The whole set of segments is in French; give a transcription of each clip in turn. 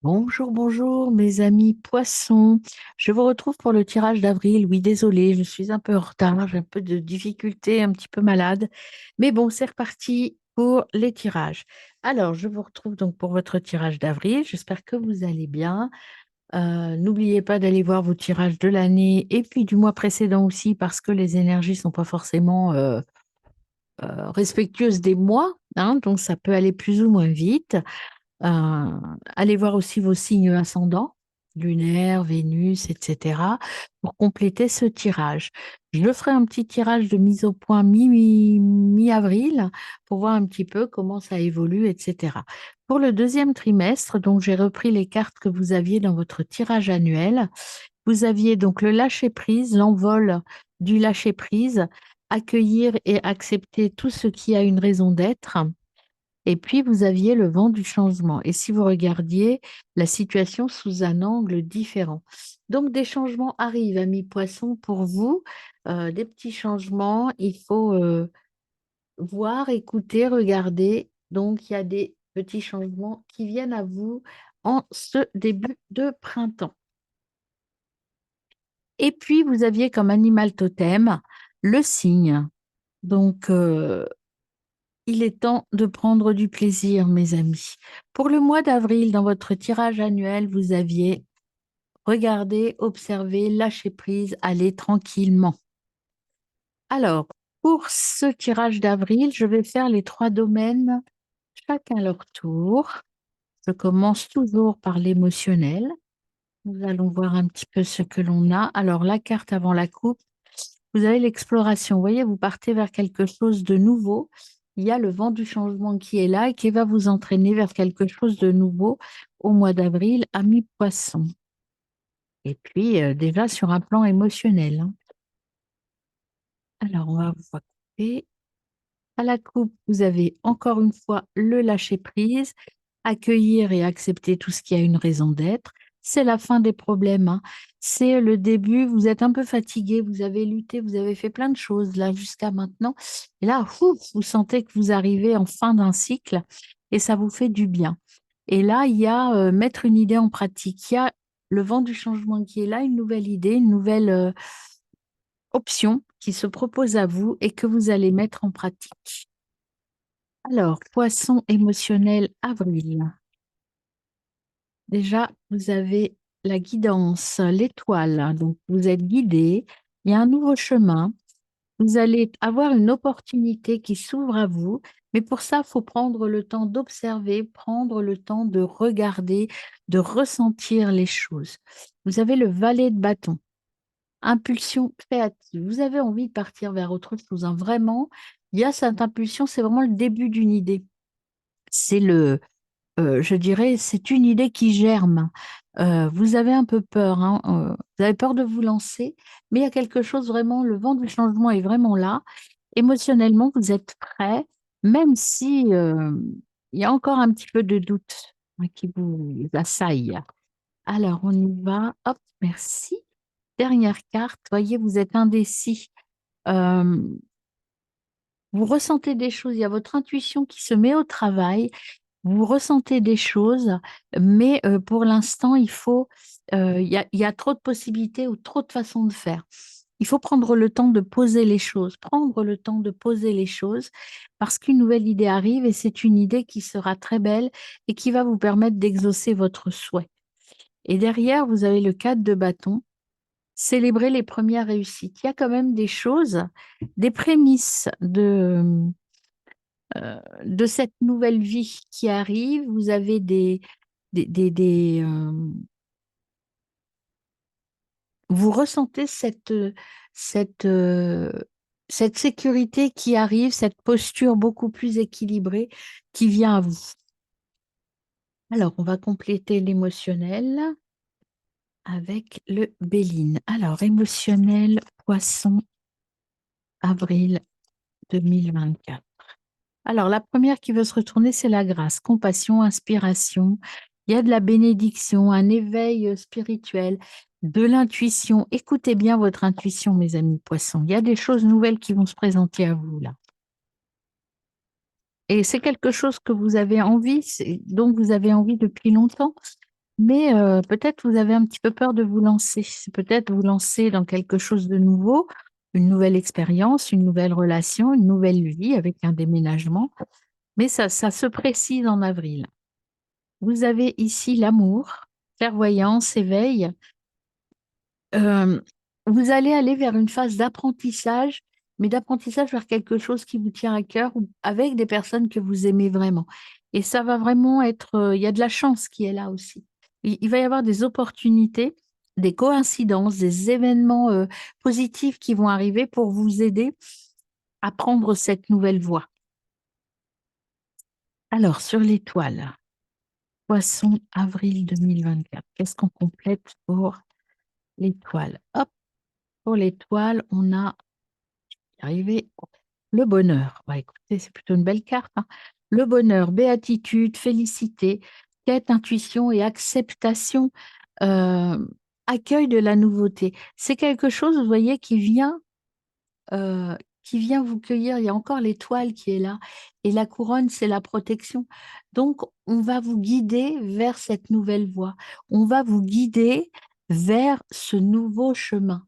Bonjour, bonjour mes amis poissons. Je vous retrouve pour le tirage d'avril. Oui, désolée, je suis un peu en retard, j'ai un peu de difficulté, un petit peu malade. Mais bon, c'est reparti pour les tirages. Alors, je vous retrouve donc pour votre tirage d'avril. J'espère que vous allez bien. N'oubliez pas d'aller voir vos tirages de l'année et puis du mois précédent aussi parce que les énergies sont pas forcément respectueuses des mois, hein, donc ça peut aller plus ou moins vite. Euh, Allez voir aussi vos signes ascendants, lunaire, Vénus, etc., pour compléter ce tirage. Je ferai un petit tirage de mise au point mi-avril pour voir un petit peu comment ça évolue, etc. Pour le deuxième trimestre, donc j'ai repris les cartes que vous aviez dans votre tirage annuel. Vous aviez donc le lâcher-prise, l'envol du lâcher-prise, accueillir et accepter tout ce qui a une raison d'être. Et puis, vous aviez le vent du changement. Et si vous regardiez la situation sous un angle différent. Donc, des changements arrivent, amis poissons, pour vous. Des petits changements. Il faut voir, écouter, regarder. Donc, il y a des petits changements qui viennent à vous en ce début de printemps. Et puis, vous aviez comme animal totem le cygne. Donc, il est temps de prendre du plaisir, mes amis. Pour le mois d'avril, dans votre tirage annuel, vous aviez regardé, observé, lâché prise, aller tranquillement. Alors, pour ce tirage d'avril, je vais faire les trois domaines, chacun leur tour. Je commence toujours par l'émotionnel. Nous allons voir un petit peu ce que l'on a. Alors, la carte avant la coupe. Vous avez l'exploration. Vous voyez, vous partez vers quelque chose de nouveau. Il y a le vent du changement qui est là et qui va vous entraîner vers quelque chose de nouveau au mois d'avril à mi-poisson. Et puis, déjà sur un plan émotionnel, hein. Alors, on va vous couper. À la coupe, vous avez encore une fois le lâcher-prise, accueillir et accepter tout ce qui a une raison d'être. C'est la fin des problèmes, hein. C'est le début, vous êtes un peu fatigué, vous avez lutté, vous avez fait plein de choses là jusqu'à maintenant. Et là, ouf, vous sentez que vous arrivez en fin d'un cycle et ça vous fait du bien. Et là, il y a mettre une idée en pratique. Il y a le vent du changement qui est là, une nouvelle idée, une nouvelle option qui se propose à vous et que vous allez mettre en pratique. Alors, poisson émotionnel avril. Déjà, vous avez la guidance, l'étoile. Donc, vous êtes guidé. Il y a un nouveau chemin. Vous allez avoir une opportunité qui s'ouvre à vous. Mais pour ça, il faut prendre le temps d'observer, prendre le temps de regarder, de ressentir les choses. Vous avez le valet de bâton. Impulsion créative. Vous avez envie de partir vers autre chose, hein. Vraiment, il y a cette impulsion, c'est vraiment le début d'une idée. C'est je dirais, c'est une idée qui germe. Vous avez un peu peur, hein, vous avez peur de vous lancer, mais il y a quelque chose vraiment, le vent du changement est vraiment là. Émotionnellement, vous êtes prêt, même si il y a encore un petit peu de doute, hein, qui vous assaille. Alors, on y va. Hop, merci. Dernière carte. Voyez, vous êtes indécis. Euh, vous ressentez des choses. Il y a votre intuition qui se met au travail. Vous ressentez des choses, mais pour l'instant, il y a trop de possibilités ou trop de façons de faire. Il faut prendre le temps de poser les choses, prendre le temps de poser les choses, parce qu'une nouvelle idée arrive et c'est une idée qui sera très belle et qui va vous permettre d'exaucer votre souhait. Et derrière, vous avez le cadre de bâton, célébrer les premières réussites. Il y a quand même des choses, des prémices de cette nouvelle vie qui arrive. Vous avez vous ressentez cette, euh, cette sécurité qui arrive, cette posture beaucoup plus équilibrée qui vient à vous. Alors, on va compléter l'émotionnel avec le Béline. Alors, émotionnel, poisson, avril 2024. Alors, la première qui veut se retourner, c'est la grâce, compassion, inspiration. Il y a de la bénédiction, un éveil spirituel, de l'intuition. Écoutez bien votre intuition, mes amis poissons. Il y a des choses nouvelles qui vont se présenter à vous là. Et c'est quelque chose que vous avez envie, dont vous avez envie depuis longtemps. mais peut-être vous avez un petit peu peur de vous lancer. C'est peut-être vous lancer dans quelque chose de nouveau, une nouvelle expérience, une nouvelle relation, une nouvelle vie avec un déménagement. Mais ça se précise en avril. Vous avez ici l'amour, clairvoyance, éveil. Euh, Vous allez aller vers une phase d'apprentissage, mais d'apprentissage vers quelque chose qui vous tient à cœur ou avec des personnes que vous aimez vraiment. Et ça va vraiment être, il y a de la chance qui est là aussi. Il va y avoir des opportunités, des coïncidences, des événements positifs qui vont arriver pour vous aider à prendre cette nouvelle voie. Alors, sur l'étoile, Poisson, avril 2024, qu'est-ce qu'on complète pour l'étoile? Hop, pour l'étoile, on a arrivé le bonheur. Bah, écoutez, c'est plutôt une belle carte, hein. Le bonheur, béatitude, félicité, quête, intuition et acceptation, euh, accueil de la nouveauté. C'est quelque chose, vous voyez, euh, qui vient vous cueillir. Il y a encore l'étoile qui est là. Et la couronne, c'est la protection. Donc, on va vous guider vers cette nouvelle voie. On va vous guider vers ce nouveau chemin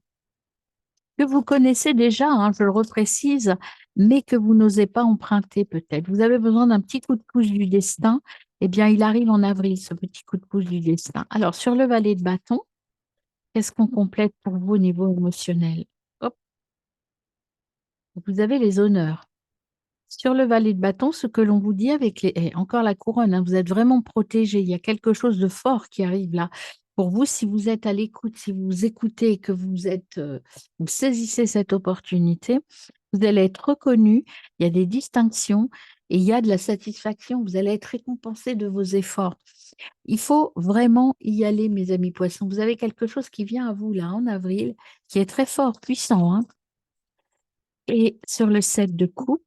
que vous connaissez déjà, hein, je le reprécise, mais que vous n'osez pas emprunter peut-être. Vous avez besoin d'un petit coup de pouce du destin. Eh bien, il arrive en avril, ce petit coup de pouce du destin. Alors, sur le valet de bâton, qu'est-ce qu'on complète pour vous au niveau émotionnel? Hop, vous avez les honneurs. Sur le valet de bâton, ce que l'on vous dit avec encore la couronne, hein, vous êtes vraiment protégé. Il y a quelque chose de fort qui arrive là. Pour vous, si vous êtes à l'écoute, si vous écoutez et que vous saisissez cette opportunité, vous allez être reconnu. Il y a des distinctions et il y a de la satisfaction. Vous allez être récompensé de vos efforts. Il faut vraiment y aller, mes amis poissons. Vous avez quelque chose qui vient à vous là en avril, qui est très fort, puissant, hein. Et sur le 7 de coupe,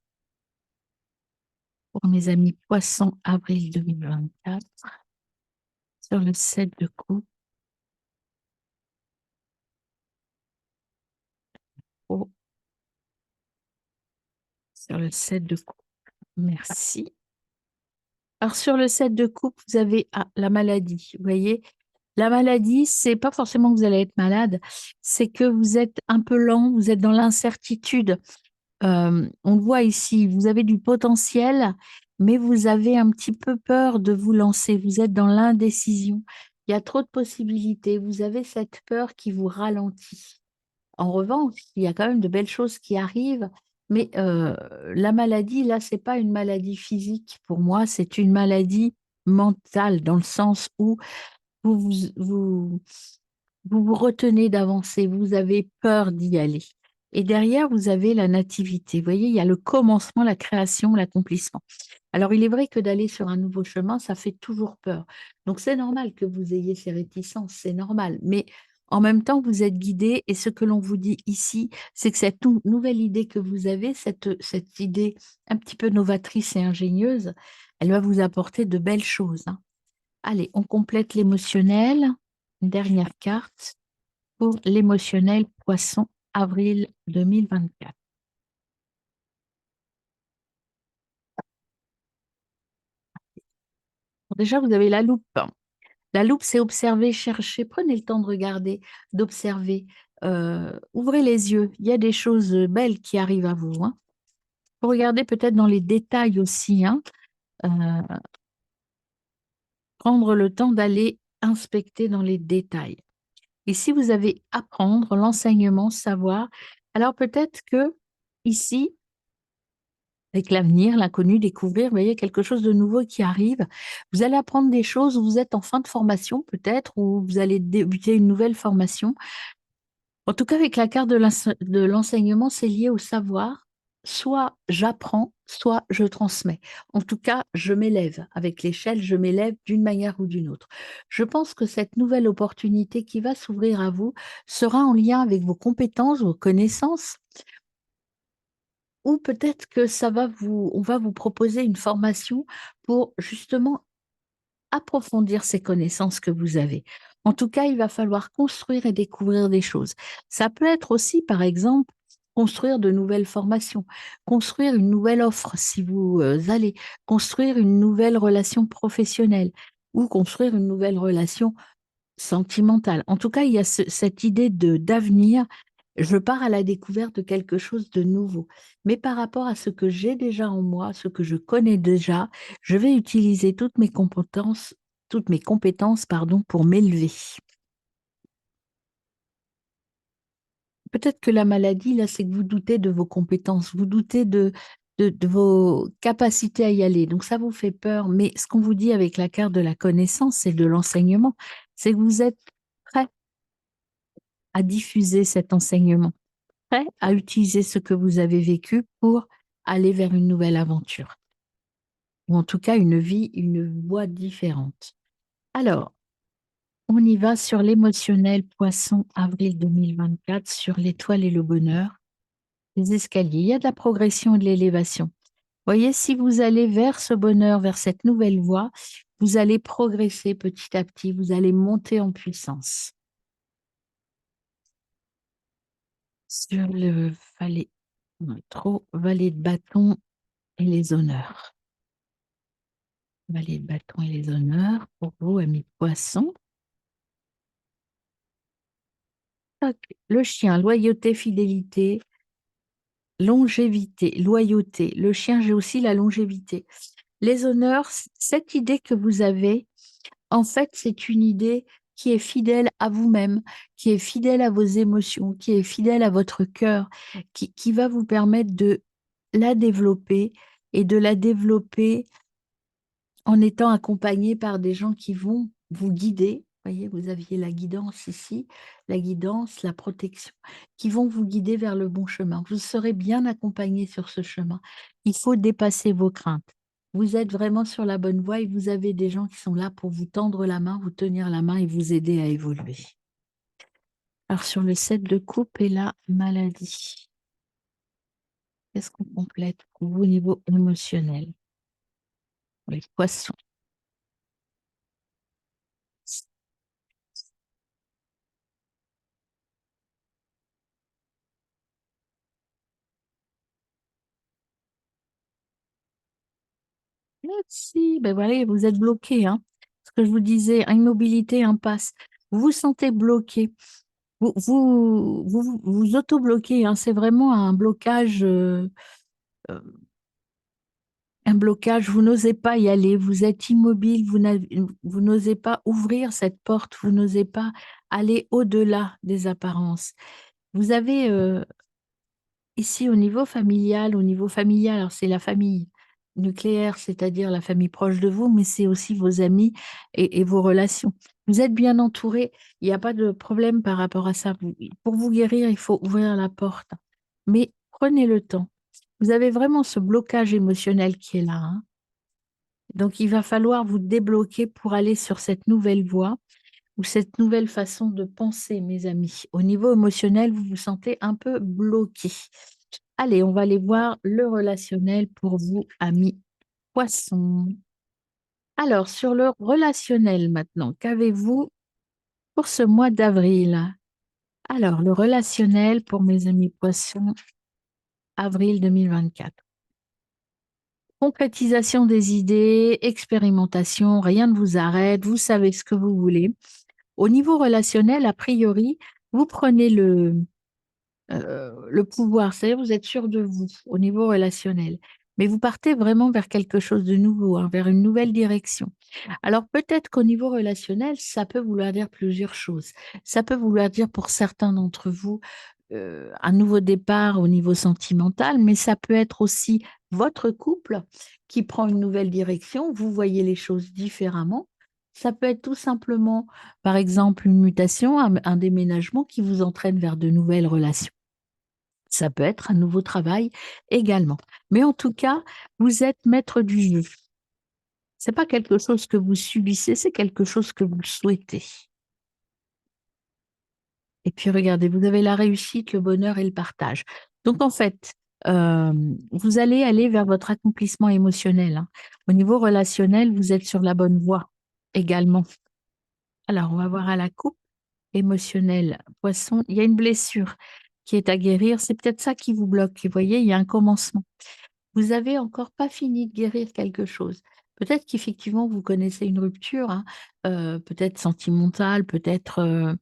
pour mes amis poissons, avril 2024, sur le 7 de coupe, oh, sur le 7 de coupe, merci. Alors, sur le 7 de coupe, vous avez la maladie. Vous voyez, la maladie, c'est pas forcément que vous allez être malade, c'est que vous êtes un peu lent, vous êtes dans l'incertitude. On le voit ici, vous avez du potentiel, mais vous avez un petit peu peur de vous lancer. Vous êtes dans l'indécision. Il y a trop de possibilités. Vous avez cette peur qui vous ralentit. En revanche, il y a quand même de belles choses qui arrivent, mais la maladie, là, c'est pas une maladie physique pour moi, c'est une maladie mentale, dans le sens où vous vous, vous, vous vous retenez d'avancer, vous avez peur d'y aller. Et derrière, vous avez la nativité. Vous voyez, il y a le commencement, la création, l'accomplissement. Alors, il est vrai que d'aller sur un nouveau chemin, ça fait toujours peur. Donc, c'est normal que vous ayez ces réticences, c'est normal. Mais en même temps, vous êtes guidé et ce que l'on vous dit ici, c'est que cette nouvelle idée que vous avez, cette idée un petit peu novatrice et ingénieuse, elle va vous apporter de belles choses, hein. Allez, on complète l'émotionnel. Une dernière carte pour l'émotionnel poisson, avril 2024. Déjà, vous avez la loupe. La loupe, c'est observer, chercher. Prenez le temps de regarder, d'observer. Ouvrez les yeux. Il y a des choses belles qui arrivent à vous, hein. Faut regarder peut-être dans les détails aussi, hein. Euh, Prendre le temps d'aller inspecter dans les détails. Et si vous avez apprendre, l'enseignement, savoir, alors peut-être que ici, avec l'avenir, l'inconnu, découvrir, vous voyez, quelque chose de nouveau qui arrive. Vous allez apprendre des choses, vous êtes en fin de formation peut-être, ou vous allez débuter une nouvelle formation. En tout cas, avec la carte de l'enseignement, c'est lié au savoir. Soit j'apprends, soit je transmets. En tout cas, je m'élève. Avec l'échelle, je m'élève d'une manière ou d'une autre. Je pense que cette nouvelle opportunité qui va s'ouvrir à vous sera en lien avec vos compétences, vos connaissances, ou peut-être que on va vous proposer une formation pour justement approfondir ces connaissances que vous avez. En tout cas, il va falloir construire et découvrir des choses. Ça peut être aussi, par exemple, construire de nouvelles formations, construire une nouvelle offre si vous allez, construire une nouvelle relation professionnelle. ou construire une nouvelle relation sentimentale. En tout cas, il y a cette idée de d'avenir. Je pars à la découverte de quelque chose de nouveau. Mais par rapport à ce que j'ai déjà en moi, ce que je connais déjà, je vais utiliser toutes mes compétences, pardon, pour m'élever. Peut-être que la maladie, là, c'est que vous doutez de vos compétences, vous doutez de vos capacités à y aller. Donc, ça vous fait peur. Mais ce qu'on vous dit avec la carte de la connaissance et de l'enseignement, c'est que vous êtes prêt à diffuser cet enseignement, prêt à utiliser ce que vous avez vécu pour aller vers une nouvelle aventure, ou en tout cas une vie, une voie différente. Alors, on y va sur l'émotionnel Poisson, avril 2024, sur l'étoile et le bonheur. Les escaliers, il y a de la progression et de l'élévation. Voyez, si vous allez vers ce bonheur, vers cette nouvelle voie, vous allez progresser petit à petit, vous allez monter en puissance. Sur le valet, non, trop, valet de bâton et les honneurs. Valet de bâton et les honneurs pour vous, amis poissons. Tac. Le chien, loyauté, fidélité, longévité, loyauté. Le chien, j'ai aussi la longévité. Les honneurs, cette idée que vous avez, en fait, c'est une idée qui est fidèle à vous-même, qui est fidèle à vos émotions, qui est fidèle à votre cœur, qui va vous permettre de la développer et de la développer en étant accompagné par des gens qui vont vous guider. Vous voyez, vous aviez la guidance ici, la guidance, la protection, qui vont vous guider vers le bon chemin. Vous serez bien accompagné sur ce chemin. Il faut dépasser vos craintes. Vous êtes vraiment sur la bonne voie et vous avez des gens qui sont là pour vous tendre la main, vous tenir la main et vous aider à évoluer. Alors, sur le 7 de coupe et la maladie, qu'est-ce qu'on complète pour vous au niveau émotionnel? Les poissons. Merci. Ben voilà, vous êtes bloqué, hein. Ce que je vous disais, immobilité, impasse. Vous vous sentez bloqué. Vous auto-bloquez, hein. C'est vraiment euh, un blocage. Vous n'osez pas y aller. Vous êtes immobile. Vous n'osez pas ouvrir cette porte. Vous n'osez pas aller au-delà des apparences. Vous avez ici, au niveau familial, alors c'est la famille nucléaire, c'est-à-dire la famille proche de vous, mais c'est aussi vos amis et vos relations. Vous êtes bien entouré, il n'y a pas de problème par rapport à ça. Pour vous guérir, il faut ouvrir la porte. Mais prenez le temps. Vous avez vraiment ce blocage émotionnel qui est là, hein. Donc, il va falloir vous débloquer pour aller sur cette nouvelle voie ou cette nouvelle façon de penser, mes amis. Au niveau émotionnel, vous vous sentez un peu bloqué. Allez, on va aller voir le relationnel pour vous, amis poissons. Alors, sur le relationnel maintenant, qu'avez-vous pour ce mois d'avril? Alors, le relationnel pour mes amis poissons, avril 2024. Concrétisation des idées, expérimentation, rien ne vous arrête, vous savez ce que vous voulez. Au niveau relationnel, a priori, vous prenez le pouvoir, c'est-à-dire vous êtes sûr de vous au niveau relationnel, mais vous partez vraiment vers quelque chose de nouveau, hein, vers une nouvelle direction. Alors peut-être qu'au niveau relationnel, ça peut vouloir dire plusieurs choses. Ça peut vouloir dire pour certains d'entre vous un nouveau départ au niveau sentimental, mais ça peut être aussi votre couple qui prend une nouvelle direction, vous voyez les choses différemment. Ça peut être tout simplement, par exemple, une mutation, un déménagement qui vous entraîne vers de nouvelles relations. Ça peut être un nouveau travail également. Mais en tout cas, vous êtes maître du jeu. C'est pas quelque chose que vous subissez, c'est quelque chose que vous souhaitez. Et puis regardez, vous avez la réussite, le bonheur et le partage. Donc en fait, vous allez aller vers votre accomplissement émotionnel, hein. Au niveau relationnel, vous êtes sur la bonne voie également. Alors, on va voir à la coupe émotionnelle. Poisson, il y a une blessure qui est à guérir. C'est peut-être ça qui vous bloque. Vous voyez, il y a un commencement. Vous avez encore pas fini de guérir quelque chose. Peut-être qu'effectivement, vous connaissez une rupture, hein, peut-être sentimentale, peut-être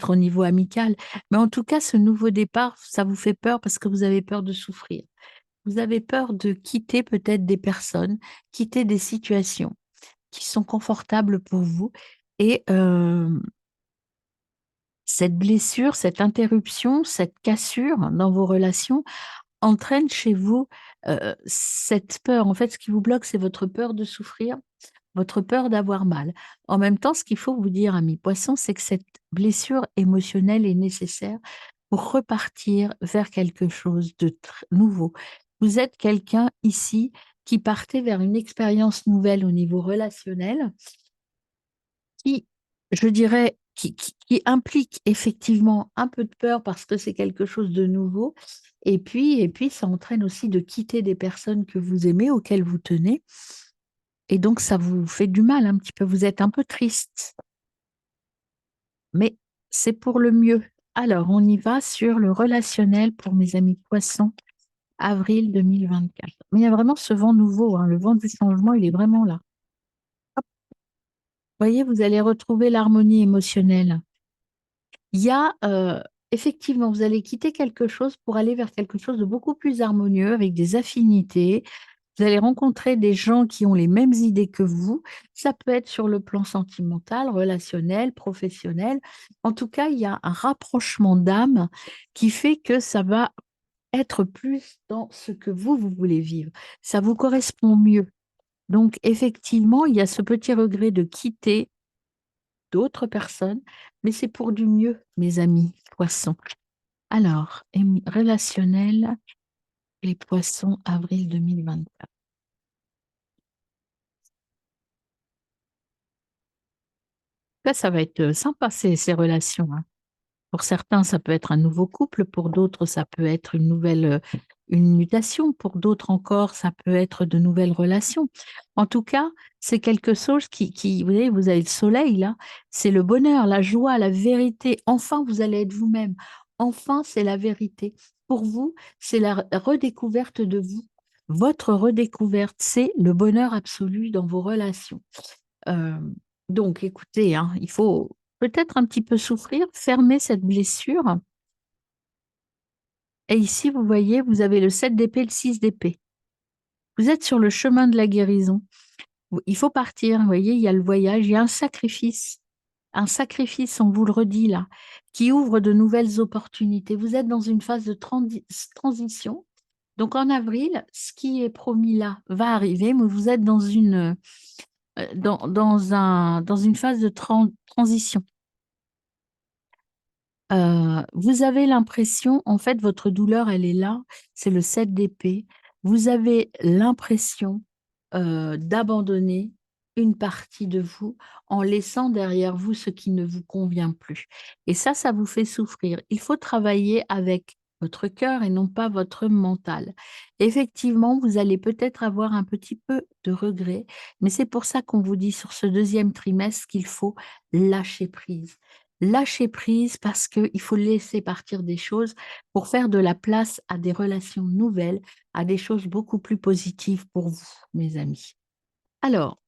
au niveau amical. Mais en tout cas, ce nouveau départ, ça vous fait peur parce que vous avez peur de souffrir. Vous avez peur de quitter peut-être des personnes, quitter des situations qui sont confortables pour vous. Et cette blessure, cette interruption, cette cassure dans vos relations entraîne chez vous cette peur. En fait, ce qui vous bloque, c'est votre peur de souffrir, votre peur d'avoir mal. En même temps, ce qu'il faut vous dire, ami poisson, c'est que cette blessure émotionnelle est nécessaire pour repartir vers quelque chose de nouveau. Vous êtes quelqu'un ici qui partait vers une expérience nouvelle au niveau relationnel qui, je dirais, qui implique effectivement un peu de peur parce que c'est quelque chose de nouveau. Et puis, ça entraîne aussi de quitter des personnes que vous aimez, auxquelles vous tenez. Et donc, ça vous fait du mal un petit peu. Vous êtes un peu triste, mais c'est pour le mieux. Alors, on y va sur le relationnel pour mes amis poissons, avril 2024. Mais il y a vraiment ce vent nouveau, hein, le vent du changement, il est vraiment là. Hop, voyez, vous allez retrouver l'harmonie émotionnelle. Il y a effectivement, vous allez quitter quelque chose pour aller vers quelque chose de beaucoup plus harmonieux, avec des affinités. Vous allez rencontrer des gens qui ont les mêmes idées que vous. Ça peut être sur le plan sentimental, relationnel, professionnel. En tout cas, il y a un rapprochement d'âme qui fait que ça va être plus dans ce que vous voulez vivre. Ça vous correspond mieux. Donc, effectivement, il y a ce petit regret de quitter d'autres personnes, mais c'est pour du mieux, mes amis poissons. Alors, relationnel, les poissons, avril 2024. Ça va être sympa, ces relations, hein. Pour certains, ça peut être un nouveau couple, pour d'autres, ça peut être une mutation, pour d'autres encore, ça peut être de nouvelles relations. En tout cas, c'est quelque chose vous voyez, vous avez le soleil là, c'est le bonheur, la joie, la vérité. Enfin, vous allez être vous-même. Enfin, c'est la vérité. Pour vous, c'est la redécouverte de vous. Votre redécouverte, c'est le bonheur absolu dans vos relations. Euh, donc, écoutez, hein, il faut peut-être un petit peu souffrir, fermer cette blessure. Et ici, vous voyez, vous avez le 7 d'épée, le 6 d'épée. Vous êtes sur le chemin de la guérison. Il faut partir, vous voyez, il y a le voyage, il y a un sacrifice, on vous le redit là, qui ouvre de nouvelles opportunités. Vous êtes dans une phase de transition. Donc en avril, ce qui est promis là va arriver, mais vous êtes dans une phase de transition. Vous avez l'impression, en fait, votre douleur, elle est là, c'est le 7 d'épée. Vous avez l'impression d'abandonner une partie de vous en laissant derrière vous ce qui ne vous convient plus. Et ça vous fait souffrir. Il faut travailler avec votre cœur et non pas votre mental. Effectivement, vous allez peut-être avoir un petit peu de regret, mais c'est pour ça qu'on vous dit sur ce deuxième trimestre qu'il faut lâcher prise. Lâcher prise parce qu'il faut laisser partir des choses pour faire de la place à des relations nouvelles, à des choses beaucoup plus positives pour vous, mes amis. Alors,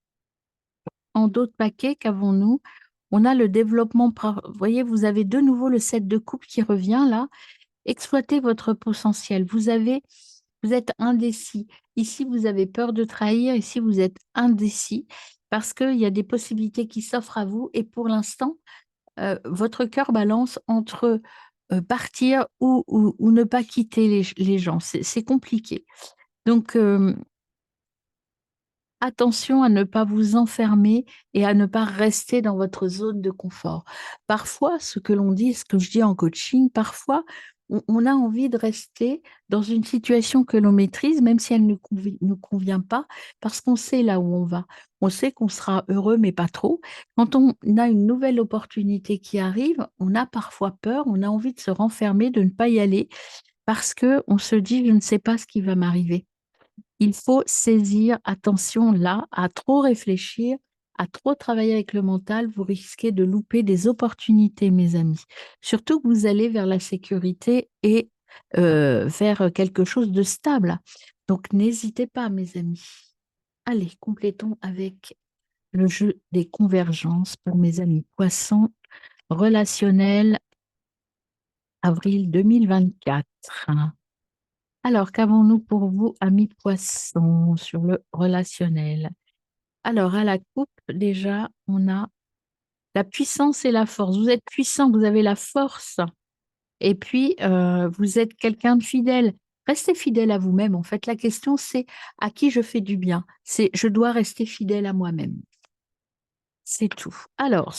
en d'autres paquets, qu'avons-nous? On a le développement. Vous voyez, vous avez de nouveau le 7 de coupe qui revient là. Exploitez votre potentiel. Vous êtes indécis. Ici, vous avez peur de trahir. Ici, vous êtes indécis parce qu'il y a des possibilités qui s'offrent à vous. Et pour l'instant, votre cœur balance entre partir ou ne pas quitter les gens. C'est compliqué. Donc, attention à ne pas vous enfermer et à ne pas rester dans votre zone de confort. Parfois, ce que l'on dit, ce que je dis en coaching, parfois, on a envie de rester dans une situation que l'on maîtrise, même si elle ne nous convient pas, parce qu'on sait là où on va. On sait qu'on sera heureux, mais pas trop. Quand on a une nouvelle opportunité qui arrive, on a parfois peur, on a envie de se renfermer, de ne pas y aller, parce que on se dit, je ne sais pas ce qui va m'arriver. Il faut saisir, attention là, à trop réfléchir, à trop travailler avec le mental, vous risquez de louper des opportunités, mes amis. Surtout que vous allez vers la sécurité et vers quelque chose de stable. Donc n'hésitez pas, mes amis. Allez, complétons avec le jeu des convergences pour mes amis poissons relationnel avril 2024. Alors, qu'avons-nous pour vous, amis poissons, sur le relationnel? Alors, à la coupe, déjà, on a la puissance et la force. Vous êtes puissant, vous avez la force, et puis vous êtes quelqu'un de fidèle. Restez fidèle à vous-même. En fait, la question, c'est à qui je fais du bien. C'est je dois rester fidèle à moi-même. C'est tout. Alors,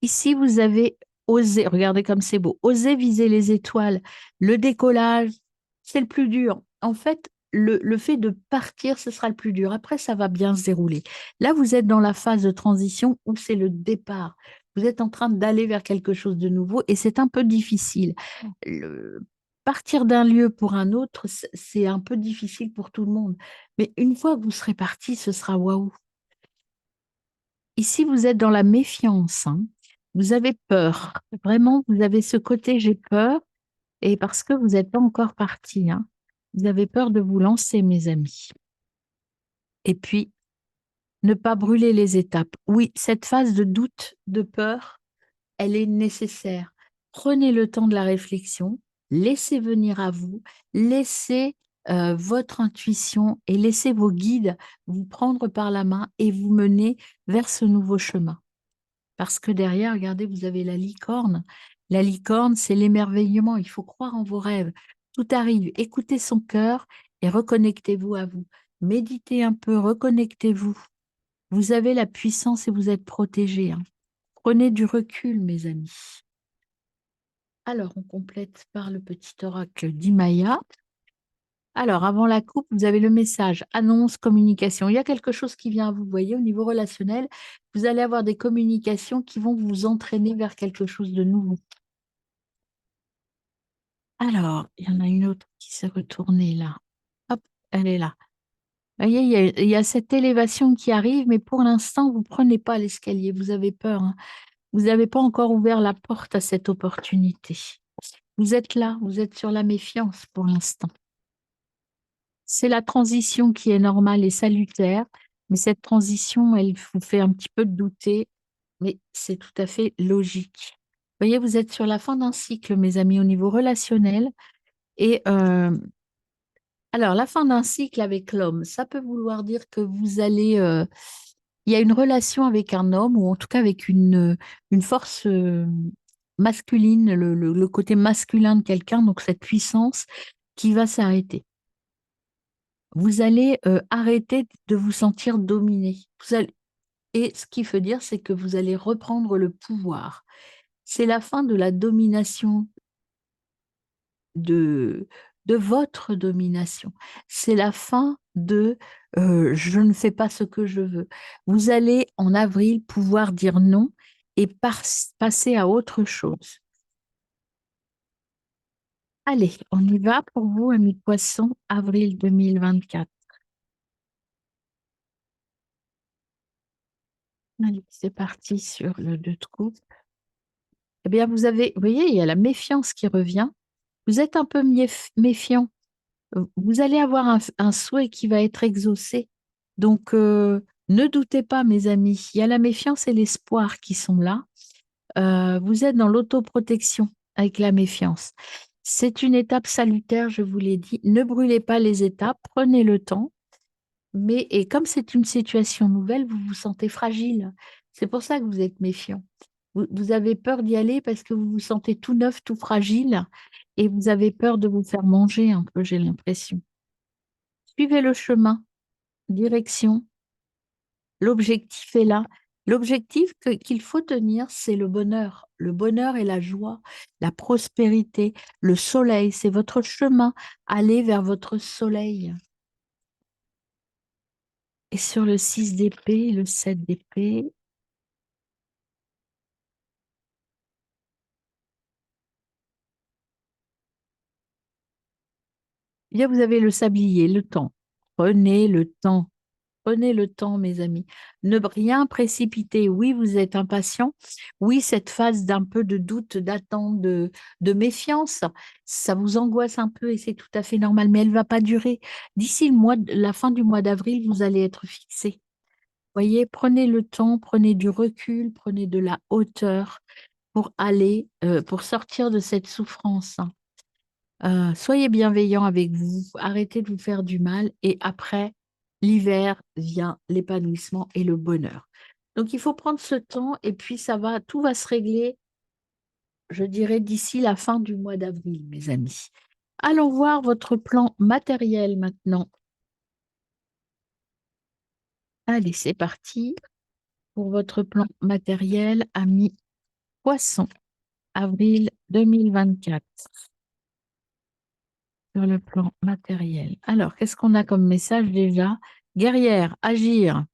ici, vous avez osé, regardez comme c'est beau, oser viser les étoiles. Le décollage, c'est le plus dur. En fait, le fait de partir, ce sera le plus dur. Après, ça va bien se dérouler. Là, vous êtes dans la phase de transition où c'est le départ. Vous êtes en train d'aller vers quelque chose de nouveau et c'est un peu difficile. Partir d'un lieu pour un autre, c'est un peu difficile pour tout le monde. Mais une fois que vous serez parti, ce sera waouh. Ici, vous êtes dans la méfiance, hein. Vous avez peur. Vraiment, vous avez ce côté j'ai peur et parce que vous n'êtes pas encore parti, hein. Vous avez peur de vous lancer, mes amis. Et puis, ne pas brûler les étapes. Oui, cette phase de doute, de peur, elle est nécessaire. Prenez le temps de la réflexion, laissez venir à vous, laissez votre intuition et laissez vos guides vous prendre par la main et vous mener vers ce nouveau chemin. Parce que derrière, regardez, vous avez la licorne. La licorne, c'est l'émerveillement. Il faut croire en vos rêves. Tout arrive. Écoutez son cœur et reconnectez-vous à vous. Méditez un peu, reconnectez-vous. Vous avez la puissance et vous êtes protégés, hein. Prenez du recul, mes amis. Alors, on complète par le petit oracle d'Imaya. Alors, avant la coupe, vous avez le message, annonce, communication. Il y a quelque chose qui vient à vous, voyez, au niveau relationnel. Vous allez avoir des communications qui vont vous entraîner vers quelque chose de nouveau. Alors, il y en a une autre qui s'est retournée là. Hop, elle est là. Vous voyez, il y a cette élévation qui arrive, mais pour l'instant, vous ne prenez pas l'escalier. Vous avez peur, hein. Vous n'avez pas encore ouvert la porte à cette opportunité. Vous êtes là, vous êtes sur la méfiance pour l'instant. C'est la transition qui est normale et salutaire, mais cette transition, elle vous fait un petit peu douter, mais c'est tout à fait logique. Vous voyez, vous êtes sur la fin d'un cycle, mes amis, au niveau relationnel. Et alors, la fin d'un cycle avec l'homme, ça peut vouloir dire que vous allez... il y a une relation avec un homme, ou en tout cas avec une force masculine, le côté masculin de quelqu'un, donc cette puissance qui va s'arrêter. Vous allez arrêter de vous sentir dominé. Et ce qu'il veut dire, c'est que vous allez reprendre le pouvoir. C'est la fin de la domination, de, de votre domination. C'est la fin de je ne fais pas ce que je veux. Vous allez en avril pouvoir dire non et passer à autre chose. Allez, on y va pour vous, amis poissons, avril 2024. Allez, c'est parti sur le 2 de coupe. Eh bien, vous voyez, il y a la méfiance qui revient. Vous êtes un peu méfiant. Vous allez avoir un souhait qui va être exaucé. Donc, ne doutez pas, mes amis. Il y a la méfiance et l'espoir qui sont là. Vous êtes dans l'autoprotection avec la méfiance. C'est une étape salutaire, je vous l'ai dit. Ne brûlez pas les étapes, prenez le temps. Et comme c'est une situation nouvelle, vous vous sentez fragile. C'est pour ça que vous êtes méfiant. Vous avez peur d'y aller parce que vous vous sentez tout neuf, tout fragile, et vous avez peur de vous faire manger un peu, j'ai l'impression. Suivez le chemin, direction. L'objectif est là. L'objectif qu'il faut tenir, c'est le bonheur. Le bonheur et la joie, la prospérité, le soleil, c'est votre chemin. Allez vers votre soleil. Et sur le 6 d'épée, le 7 d'épée, eh bien, vous avez le sablier, le temps. Prenez le temps. Prenez le temps, mes amis. Ne rien précipiter. Oui, vous êtes impatient. Oui, cette phase d'un peu de doute, d'attente, de méfiance, ça vous angoisse un peu et c'est tout à fait normal, mais elle ne va pas durer. D'ici la fin du mois d'avril, vous allez être fixé. Voyez, prenez le temps, prenez du recul, prenez de la hauteur pour pour sortir de cette souffrance. Soyez bienveillant avec vous, arrêtez de vous faire du mal et après, l'hiver vient l'épanouissement et le bonheur. Donc, il faut prendre ce temps et puis tout va se régler, je dirais, d'ici la fin du mois d'avril, mes amis. Allons voir votre plan matériel maintenant. Allez, c'est parti pour votre plan matériel, ami Poisson, avril 2024, sur le plan matériel. Alors, qu'est-ce qu'on a comme message déjà? Guerrière, agir.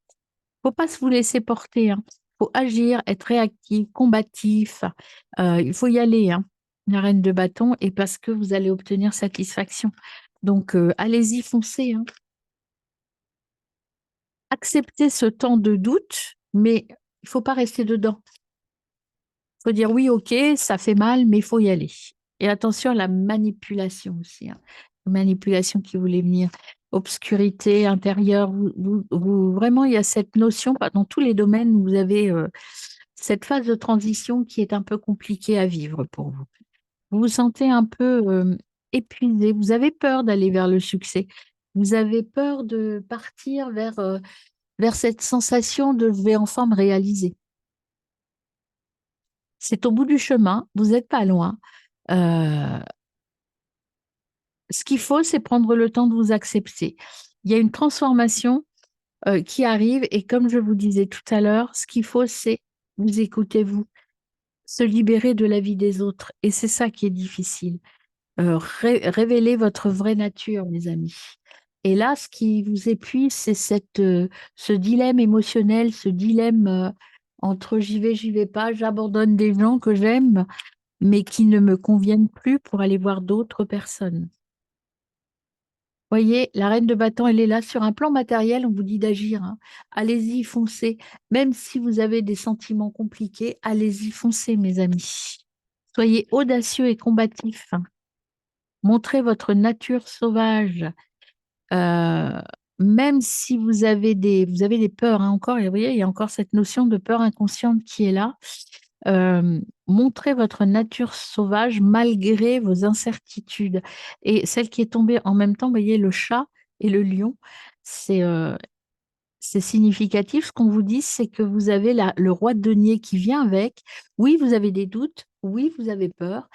Faut pas se vous laisser porter, hein. Faut agir, être réactif, combatif. Il faut y aller, hein. La reine de bâton, et parce que vous allez obtenir satisfaction. Donc, allez-y, foncez, hein. Acceptez ce temps de doute, mais il faut pas rester dedans. Il faut dire oui, ok, ça fait mal, mais il faut y aller. Et attention à la manipulation aussi, hein. Manipulation qui voulait venir, obscurité intérieure. Vraiment, il y a cette notion, dans tous les domaines, vous avez cette phase de transition qui est un peu compliquée à vivre pour vous. Vous vous sentez un peu épuisé, vous avez peur d'aller vers le succès, vous avez peur de partir vers cette sensation de je vais enfin me réaliser. C'est au bout du chemin, vous n'êtes pas loin. Euh, Ce qu'il faut, c'est prendre le temps de vous accepter. Il y a une transformation qui arrive et comme je vous disais tout à l'heure, ce qu'il faut, c'est vous écoutez vous, se libérer de la vie des autres. Et c'est ça qui est difficile. Révéler votre vraie nature, mes amis. Et là, ce qui vous épuise, c'est ce dilemme émotionnel, ce dilemme entre j'y vais pas, j'abandonne des gens que j'aime, mais qui ne me conviennent plus pour aller voir d'autres personnes. Voyez, la reine de bâton, elle est là sur un plan matériel, on vous dit d'agir, hein. Allez-y, foncez. Même si vous avez des sentiments compliqués, allez-y, foncez, mes amis. Soyez audacieux et combatifs. Montrez votre nature sauvage. Euh, Même si vous avez des peurs, hein, encore, et vous voyez, il y a encore cette notion de peur inconsciente qui est là. Montrez votre nature sauvage malgré vos incertitudes. Et celle qui est tombée en même temps, vous voyez, le chat et le lion, c'est c'est significatif. Ce qu'on vous dit, c'est que vous avez le roi de denier qui vient avec. Oui, vous avez des doutes, oui, vous avez peur,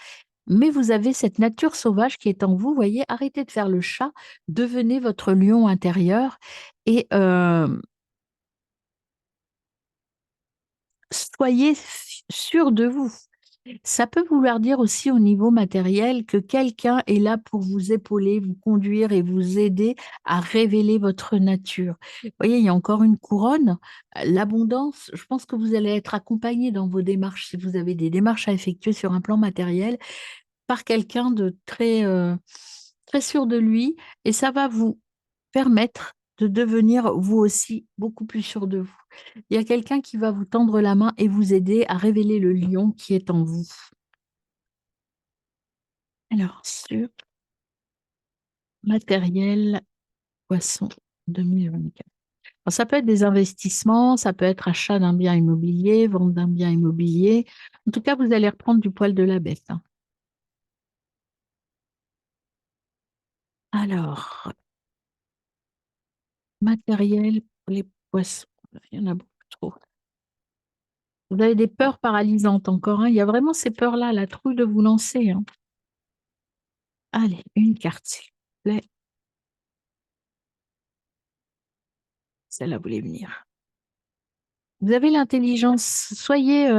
mais vous avez cette nature sauvage qui est en vous. Voyez, arrêtez de faire le chat, devenez votre lion intérieur et soyez sûr de vous. Ça peut vouloir dire aussi au niveau matériel que quelqu'un est là pour vous épauler, vous conduire et vous aider à révéler votre nature. Vous voyez, il y a encore une couronne, l'abondance. Je pense que vous allez être accompagné dans vos démarches, si vous avez des démarches à effectuer sur un plan matériel, par quelqu'un de très sûr de lui, et ça va vous permettre de devenir vous aussi beaucoup plus sûr de vous. Il y a quelqu'un qui va vous tendre la main et vous aider à révéler le lion qui est en vous. Alors, sur matériel poisson 2024. Alors, ça peut être des investissements, ça peut être achat d'un bien immobilier, vente d'un bien immobilier. En tout cas, vous allez reprendre du poil de la bête, hein. Alors, matériel pour les poissons. Il y en a beaucoup trop. Vous avez des peurs paralysantes encore, hein. Il y a vraiment ces peurs-là, la trouille de vous lancer, hein. Allez, une carte, s'il vous plaît. Celle-là voulait venir. Vous avez l'intelligence. Soyez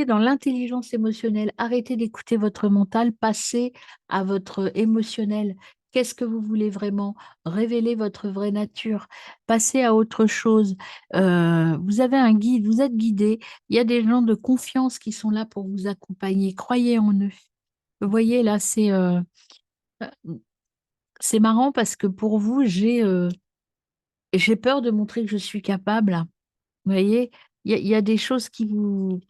dans l'intelligence émotionnelle. Arrêtez d'écouter votre mental. Passez à votre émotionnel. Qu'est-ce que vous voulez vraiment? Révélez votre vraie nature. Passez à autre chose. Vous avez un guide, vous êtes guidé. Il y a des gens de confiance qui sont là pour vous accompagner. Croyez en eux. Vous voyez, là, c'est marrant parce que pour vous, j'ai j'ai peur de montrer que je suis capable. Vous voyez, il y a des choses qui vous...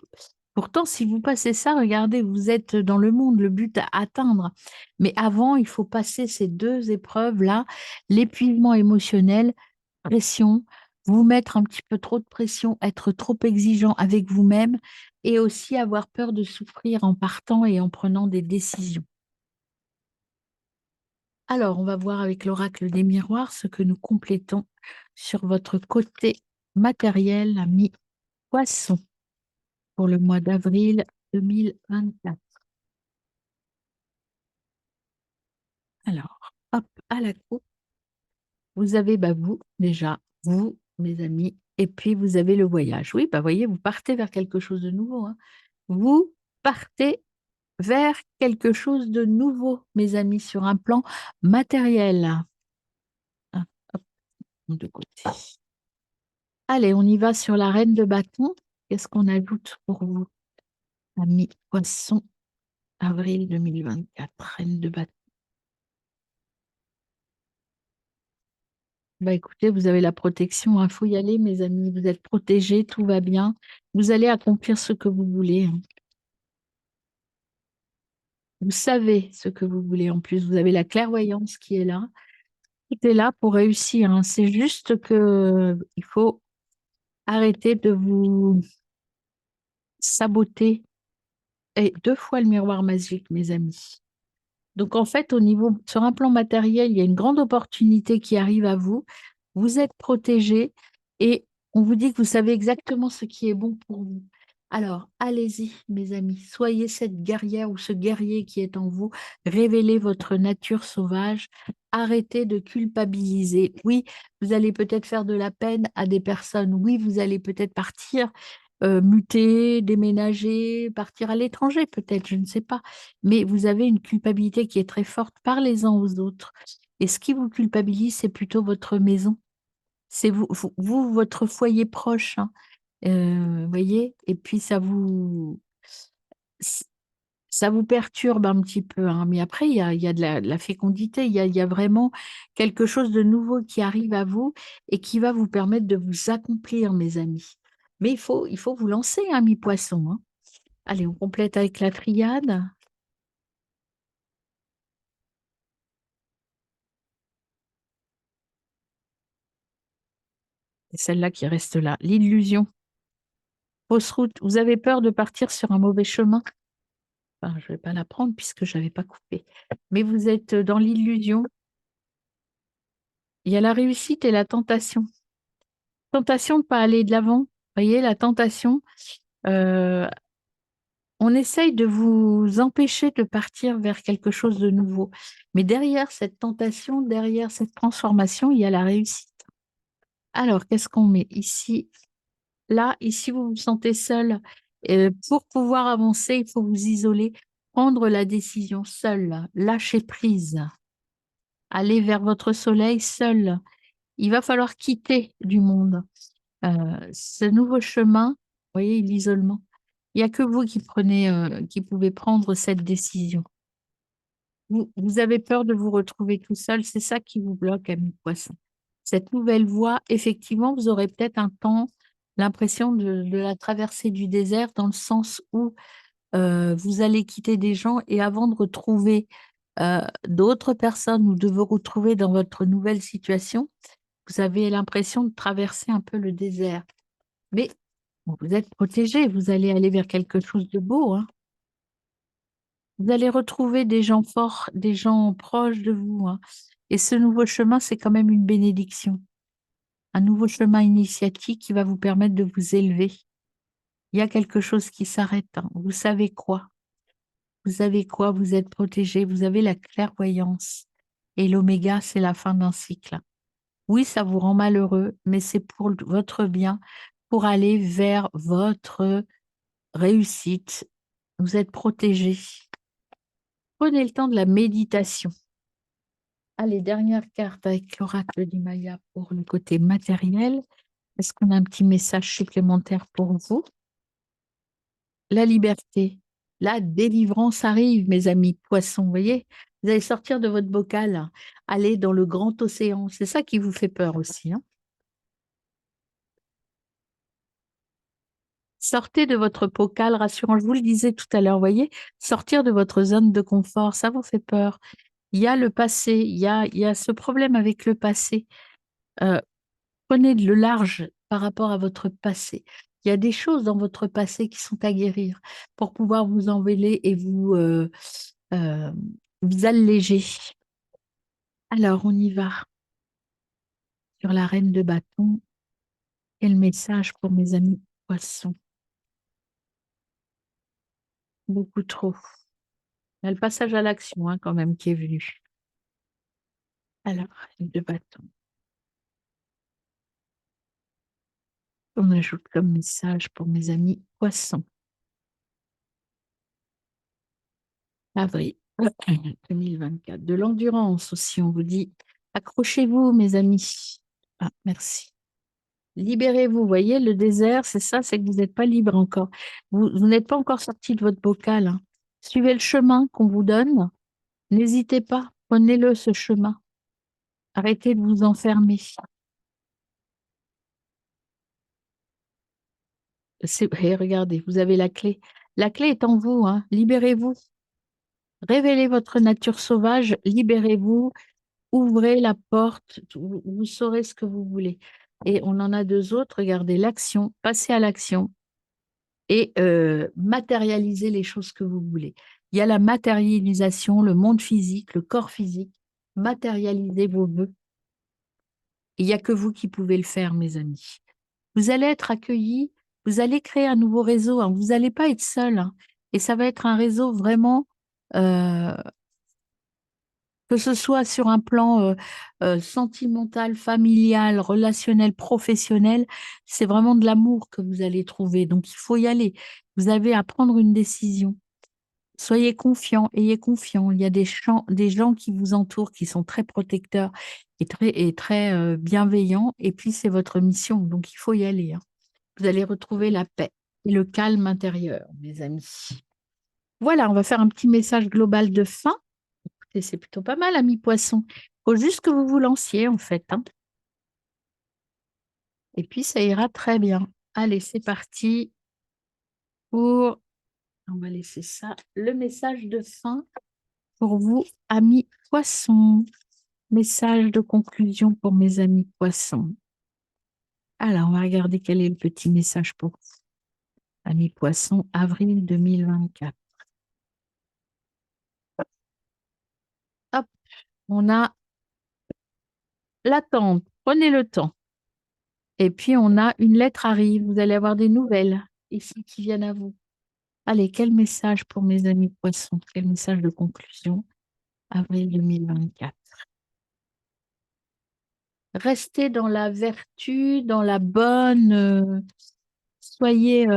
Pourtant, si vous passez ça, regardez, vous êtes dans le monde, le but à atteindre. Mais avant, il faut passer ces deux épreuves-là, l'épuisement émotionnel, pression, vous mettre un petit peu trop de pression, être trop exigeant avec vous-même et aussi avoir peur de souffrir en partant et en prenant des décisions. Alors, on va voir avec l'oracle des miroirs ce que nous complétons sur votre côté matériel, ami Poisson, pour le mois d'avril 2024. Alors, hop, à la coupe, vous avez bah, vous, déjà, vous, mes amis, et puis vous avez le voyage. Oui, bah, voyez, vous partez vers quelque chose de nouveau, hein. Vous partez vers quelque chose de nouveau, mes amis, sur un plan matériel. Ah, hop, de côté. Allez, on y va sur la reine de bâton. Qu'est-ce qu'on ajoute pour vous, ami Poisson, avril 2024, reine de bâton. Bah écoutez, vous avez la protection, il faut y aller, mes amis. Vous êtes protégés, tout va bien. Vous allez accomplir ce que vous voulez, hein. Vous savez ce que vous voulez. En plus, vous avez la clairvoyance qui est là. Tout est là pour réussir, hein. C'est juste que il faut arrêter de vous saboter. Et deux fois le miroir magique, mes amis. Donc, en fait, sur un plan matériel, il y a une grande opportunité qui arrive à vous. Vous êtes protégé et on vous dit que vous savez exactement ce qui est bon pour vous. Alors, allez-y, mes amis. Soyez cette guerrière ou ce guerrier qui est en vous. Révélez votre nature sauvage. Arrêtez de culpabiliser. Oui, vous allez peut-être faire de la peine à des personnes. Oui, vous allez peut-être partir, muter, déménager, partir à l'étranger, peut-être, je ne sais pas, mais vous avez une culpabilité qui est très forte. Parlez-en aux autres. Et ce qui vous culpabilise, c'est plutôt votre maison. C'est votre foyer proche, hein. Voyez? Et puis ça vous perturbe un petit peu, hein. Mais après, il y a de la fécondité, il y a vraiment quelque chose de nouveau qui arrive à vous et qui va vous permettre de vous accomplir, mes amis. Mais il faut vous lancer, hein, mi-poisson, hein. Allez, on complète avec la triade. C'est celle-là qui reste là. L'illusion. Fausse route. Vous avez peur de partir sur un mauvais chemin? Enfin, je ne vais pas la prendre puisque je n'avais pas coupé. Mais vous êtes dans l'illusion. Il y a la réussite et la tentation. Tentation de ne pas aller de l'avant. Vous voyez, la tentation, euh, on essaye de vous empêcher de partir vers quelque chose de nouveau. Mais derrière cette tentation, derrière cette transformation, il y a la réussite. Alors, qu'est-ce qu'on met ici? Là, ici, vous vous sentez seul. Pour pouvoir avancer, il faut vous isoler, prendre la décision seul, lâcher prise, aller vers votre soleil seul. Il va falloir quitter du monde. Ce nouveau chemin, vous voyez, l'isolement. Il n'y a que vous qui pouvez prendre cette décision. Vous avez peur de vous retrouver tout seul, c'est ça qui vous bloque, ami poisson. Cette nouvelle voie, effectivement, vous aurez peut-être un temps l'impression de la traversée du désert dans le sens où vous allez quitter des gens et avant de retrouver d'autres personnes ou de vous retrouver dans votre nouvelle situation, vous avez l'impression de traverser un peu le désert. Mais bon, vous êtes protégé, vous allez aller vers quelque chose de beau, hein. Vous allez retrouver des gens forts, des gens proches de vous, hein. Et ce nouveau chemin, c'est quand même une bénédiction, un nouveau chemin initiatique qui va vous permettre de vous élever. Il y a quelque chose qui s'arrête, hein. Vous savez quoi? Vous savez quoi? Vous êtes protégé, vous avez la clairvoyance. Et l'oméga, c'est la fin d'un cycle. Oui, ça vous rend malheureux, mais c'est pour votre bien, pour aller vers votre réussite. Vous êtes protégé. Prenez le temps de la méditation. Allez, dernière carte avec l'oracle du Maya pour le côté matériel. Est-ce qu'on a un petit message supplémentaire pour vous? La liberté. La délivrance arrive, mes amis poissons, vous voyez? Vous allez sortir de votre bocal, aller dans le grand océan. C'est ça qui vous fait peur aussi, hein? Sortez de votre bocal rassurant. Je vous le disais tout à l'heure, voyez, sortir de votre zone de confort, ça vous fait peur. Il y a le passé, il y a ce problème avec le passé. Euh, Prenez le large par rapport à votre passé. Il y a des choses dans votre passé qui sont à guérir pour pouvoir vous enlever et euh, vous alléger. Alors, on y va sur la reine de bâton. Quel message pour mes amis poissons? Beaucoup trop. Il y a le passage à l'action quand même qui est venu. Alors, reine de bâton. On ajoute comme message pour mes amis poissons. Avril 2024. De l'endurance aussi, on vous dit. Accrochez-vous, mes amis. Ah, merci. Libérez-vous. Voyez, le désert, c'est ça, c'est que vous n'êtes pas libre encore. Vous n'êtes pas encore sorti de votre bocal, hein. Suivez le chemin qu'on vous donne. N'hésitez pas. Prenez-le, ce chemin. Arrêtez de vous enfermer. Et regardez, vous avez la clé. La clé est en vous, hein. Libérez-vous. Révélez votre nature sauvage. Libérez-vous. Ouvrez la porte, vous saurez ce que vous voulez. Et on en a deux autres, regardez l'action, passez à l'action et matérialisez les choses que vous voulez. Il y a la matérialisation, le monde physique, le corps physique. Matérialisez vos vœux. Il n'y a que vous qui pouvez le faire, mes amis. Vous allez être accueillis, vous allez créer un nouveau réseau, hein. Vous n'allez pas être seul, hein. Et ça va être un réseau vraiment euh, que ce soit sur un plan sentimental, familial, relationnel, professionnel, c'est vraiment de l'amour que vous allez trouver. Donc, il faut y aller. Vous avez à prendre une décision. Soyez confiants, ayez confiance. Il y a des gens qui vous entourent, qui sont très protecteurs et très bienveillants. Et puis, c'est votre mission. Donc, il faut y aller, hein. Vous allez retrouver la paix et le calme intérieur, mes amis. Voilà, on va faire un petit message global de fin. Et c'est plutôt pas mal, ami poisson. Faut juste que vous vous lanciez, en fait, hein. Et puis, ça ira très bien. Allez, c'est parti pour... On va laisser ça. Le message de fin pour vous, amis poissons. Message de conclusion pour mes amis poissons. Alors, on va regarder quel est le petit message pour vous. Amis poissons, avril 2024. Hop, on a l'attente. Prenez le temps. Et puis, on a une lettre arrive. Vous allez avoir des nouvelles ici qui viennent à vous. Allez, quel message pour mes amis poissons? Quel message de conclusion? Avril 2024. Restez dans la vertu, dans la bonne. Soyez,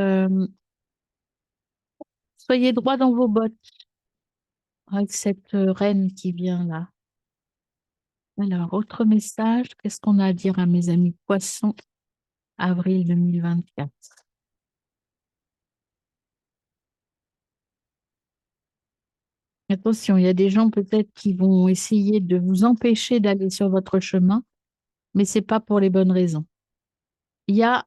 soyez droit dans vos bottes avec cette reine qui vient là. Alors, autre message. Qu'est-ce qu'on a à dire à mes amis poissons? Avril 2024. Attention, il y a des gens peut-être qui vont essayer de vous empêcher d'aller sur votre chemin, mais c'est pas pour les bonnes raisons. Il y a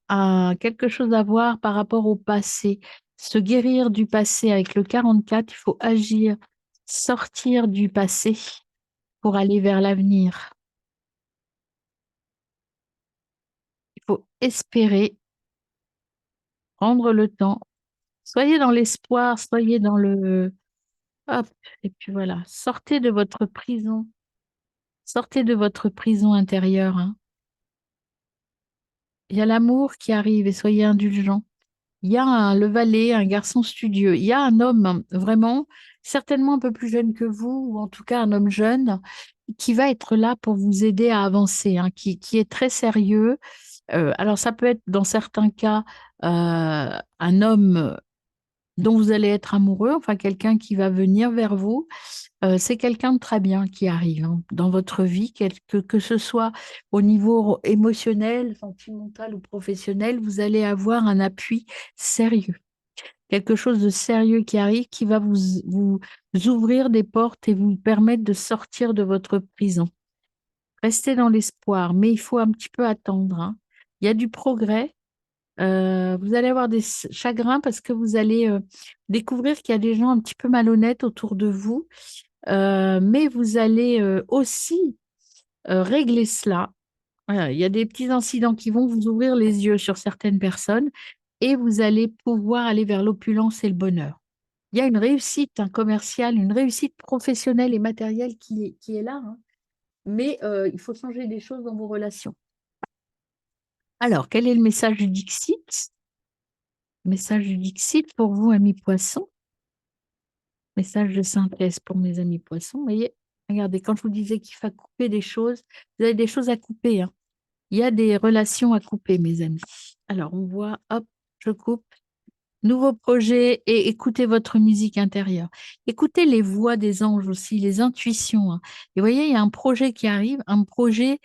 quelque chose à voir par rapport au passé. Se guérir du passé avec le 44, il faut agir, sortir du passé pour aller vers l'avenir. Il faut espérer, prendre le temps. Soyez dans l'espoir, soyez dans le... Hop, et puis voilà, sortez de votre prison intérieure, hein. Il y a l'amour qui arrive et soyez indulgents. Il y a le valet, un garçon studieux. Il y a un homme vraiment, certainement un peu plus jeune que vous, ou en tout cas un homme jeune, qui va être là pour vous aider à avancer, hein, qui est très sérieux. Alors ça peut être dans certains cas un homme dont vous allez être amoureux, enfin quelqu'un qui va venir vers vous. C'est quelqu'un de très bien qui arrive, hein, dans votre vie, que ce soit au niveau émotionnel, sentimental ou professionnel, vous allez avoir un appui sérieux, quelque chose de sérieux qui arrive, qui va vous ouvrir des portes et vous permettre de sortir de votre prison. Restez dans l'espoir, mais il faut un petit peu attendre, hein. Il y a du progrès, Vous allez avoir des chagrins parce que vous allez découvrir qu'il y a des gens un petit peu malhonnêtes autour de vous. Mais vous allez aussi régler cela. Voilà, il y a des petits incidents qui vont vous ouvrir les yeux sur certaines personnes et vous allez pouvoir aller vers l'opulence et le bonheur. Il y a une réussite commerciale, une réussite professionnelle et matérielle qui est là, hein. Mais il faut changer des choses dans vos relations. Alors, quel est le message du Dixit? Message du Dixit pour vous, amis poissons. Message de synthèse pour mes amis poissons. Vous voyez, regardez, quand je vous disais qu'il faut couper des choses, vous avez des choses à couper, hein. Il y a des relations à couper, mes amis. Alors, on voit, hop, je coupe. Nouveau projet et écoutez votre musique intérieure. Écoutez les voix des anges aussi, les intuitions, hein. Et vous voyez, il y a un projet qui arrive, un projet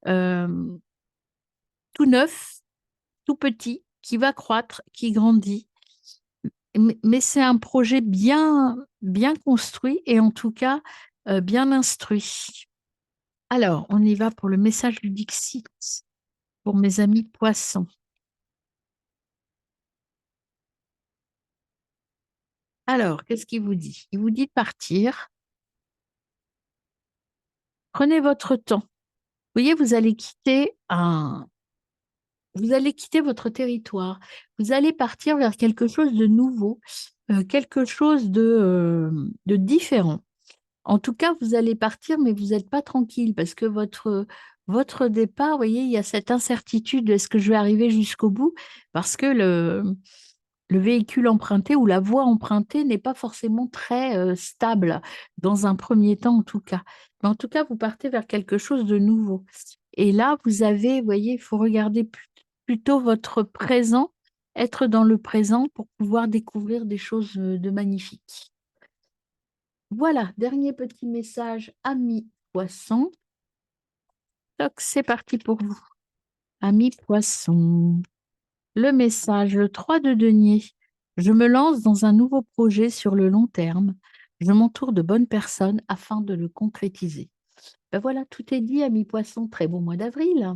euh, tout neuf, tout petit, qui va croître, qui grandit. Mais c'est un projet bien construit et en tout cas bien instruit. Alors, on y va pour le message du Dixit pour mes amis poissons. Alors, qu'est-ce qu'il vous dit? Il vous dit de partir. Prenez votre temps. Vous voyez, vous allez quitter votre territoire. Vous allez partir vers quelque chose de nouveau, quelque chose de différent. En tout cas, vous allez partir, mais vous n'êtes pas tranquille parce que votre départ, vous voyez, il y a cette incertitude, est-ce que je vais arriver jusqu'au bout? Parce que le véhicule emprunté ou la voie empruntée n'est pas forcément très stable, dans un premier temps en tout cas. Mais en tout cas, vous partez vers quelque chose de nouveau. Et là, vous voyez, il faut regarder plutôt votre présent, être dans le présent pour pouvoir découvrir des choses de magnifiques. Voilà, dernier petit message, ami poisson. Donc, c'est parti pour vous. Ami poisson. Le message, le 3 de denier. Je me lance dans un nouveau projet sur le long terme. Je m'entoure de bonnes personnes afin de le concrétiser. Ben voilà, tout est dit, ami poisson. Très bon mois d'avril.